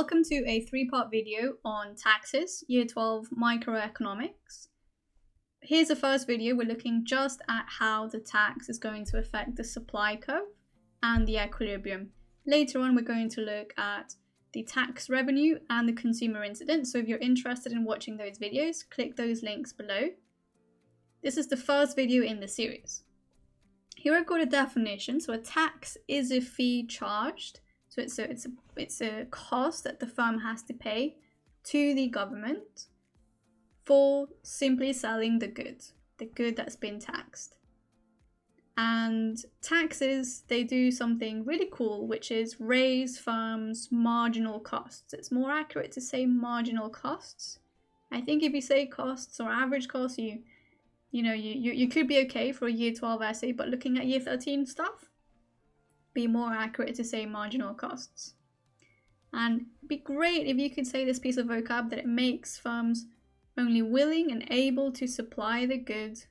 Welcome to a three-part video on taxes, Year 12 microeconomics. Here's the first video. We're looking just at how the tax is going to affect the supply curve and the equilibrium. Later on, we're going to look at the tax revenue and the consumer incidence. So if you're interested in watching those videos, click those links below. This is the first video in the series. Here I've got a definition. So a tax is a fee charged. So it's a cost that the firm has to pay to the government for simply selling the good that's been taxed. And taxes, they do something really cool, which is raise firms' marginal costs. It's more accurate to say marginal costs. I think if you say costs or average costs, you could be okay for a year 12 essay, but looking at year 13 stuff, be more accurate to say marginal costs. And it'd be great if you could say this piece of vocab that it makes firms only willing and able to supply the good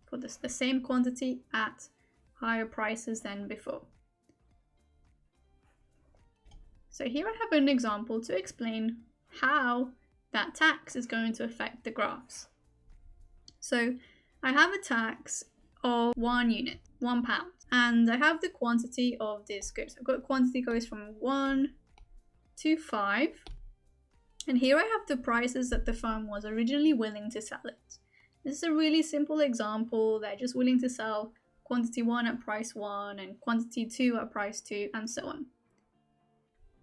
for the same quantity at higher prices than before. So here I have an example to explain how that tax is going to affect the graphs. So I have a tax of 1 unit, £1, and I have the quantity of this good. So I've got quantity goes from 1 to 5, and here I have the prices that the firm was originally willing to sell it. This is a really simple example. They're just willing to sell quantity 1 at price 1 and quantity 2 at price 2 and so on.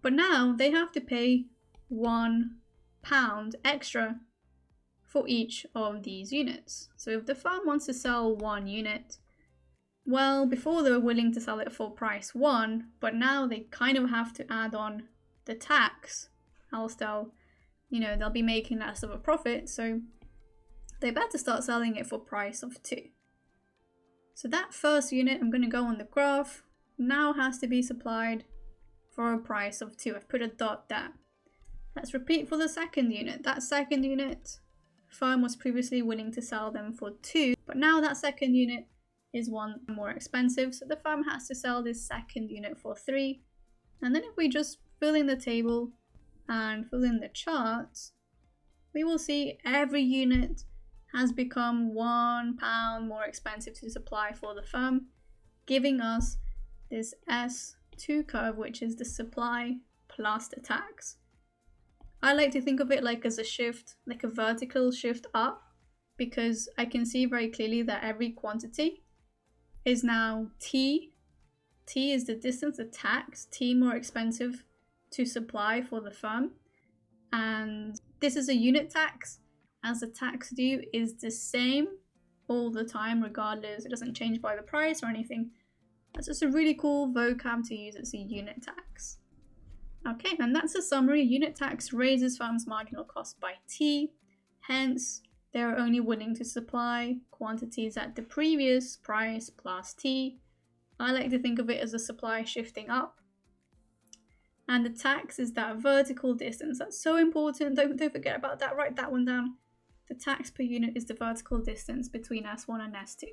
But now they have to pay £1 extra for each of these units. So if the firm wants to sell 1 unit, well, before they were willing to sell it for price 1, but now they kind of have to add on the tax, else they'll be making less of a profit, so they better start selling it for price of 2. So that first unit, I'm going to go on the graph, now has to be supplied for a price of 2. I've put a dot there. Let's repeat for the second unit. That second unit, firm was previously willing to sell them for 2, but now that second unit is 1 more expensive, so the firm has to sell this second unit for 3. And then if we just fill in the table and fill in the charts, we will see every unit has become £1 more expensive to supply for the firm, giving us this S2 curve, which is the supply plus the tax. I like to think of it like as a shift, like a vertical shift up, because I can see very clearly that every quantity is now T. T is the distance, the tax, T more expensive to supply for the firm. And this is a unit tax, as the tax due is the same all the time regardless. It doesn't change by the price or anything. That's just a really cool vocab to use. It's a unit tax. Okay, and that's a summary. Unit tax raises firms' marginal cost by T, hence they're only willing to supply quantities at the previous price plus T. I like to think of it as a supply shifting up. And the tax is that vertical distance. That's so important. Don't forget about that. Write that one down. The tax per unit is the vertical distance between S1 and S2.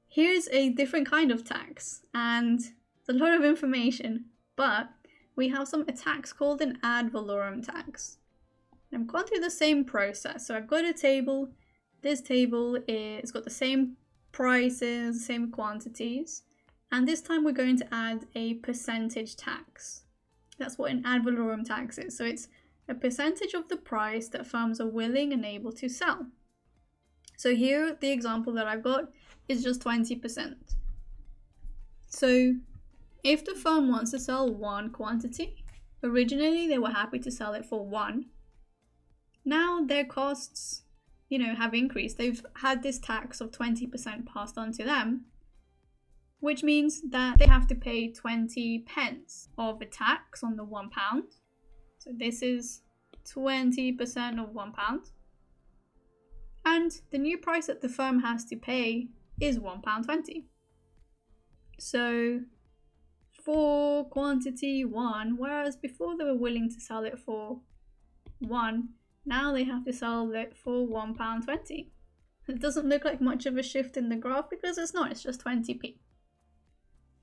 Here's a different kind of tax, and it's a lot of information, but we have a tax called an ad valorem tax. I've gone through the same process. So I've got a table. This table is got the same prices, same quantities. And this time we're going to add a percentage tax. That's what an ad valorem tax is. So it's a percentage of the price that firms are willing and able to sell. So here, the example that I've got is just 20%. So if the firm wants to sell 1 quantity, originally they were happy to sell it for 1. Now their costs, have increased. They've had this tax of 20% passed on to them, which means that they have to pay 20 pence of a tax on the £1. So this is 20% of £1. And the new price that the firm has to pay is £1.20. So for quantity 1, whereas before they were willing to sell it for 1, now they have to sell it for £1.20. It doesn't look like much of a shift in the graph because it's not, it's just 20p.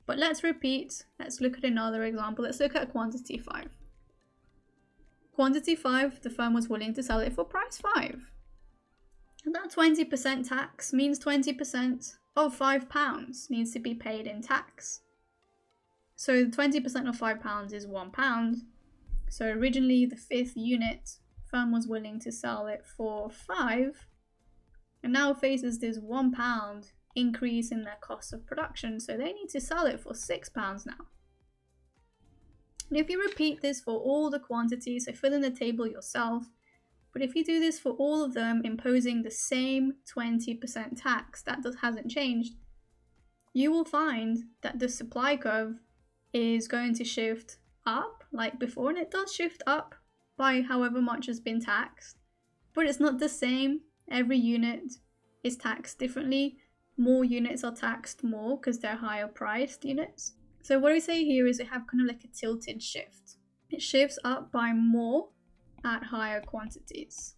But let's repeat. Let's look at another example. Let's look at quantity 5. quantity 5, the firm was willing to sell it for price 5. And that 20% tax means 20% of £5 needs to be paid in tax. So 20% of £5 is £1. So originally the 5th unit, firm was willing to sell it for 5, and now faces this £1 increase in their cost of production, so they need to sell it for £6 now. And if you repeat this for all the quantities, so fill in the table yourself, but if you do this for all of them, imposing the same 20% tax, that hasn't changed, you will find that the supply curve is going to shift up like before, and it does shift up by however much has been taxed, but it's not the same. Every unit is taxed differently. More units are taxed more because they're higher priced units. So what we say here is we have kind of like a tilted shift. It shifts up by more at higher quantities.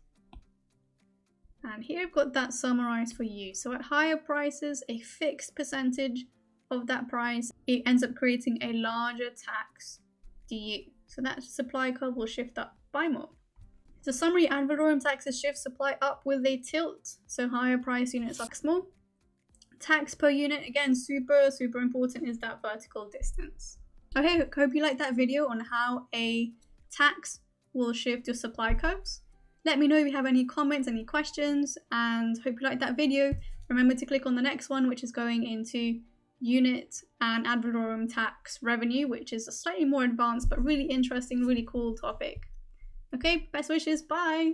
And here I've got that summarized for you. So at higher prices, a fixed percentage of that price, it ends up creating a larger tax due. So that supply curve will shift up by more. So summary, ad valorem taxes shift supply up with a tilt. So higher price units are more. Tax per unit, again, super important, is that vertical distance. Okay, hope you liked that video on how a tax will shift your supply curves. Let me know if you have any comments, any questions, and hope you liked that video. Remember to click on the next one, which is going into unit and ad valorem tax revenue, which is a slightly more advanced but really interesting, really cool topic. Okay, best wishes, bye!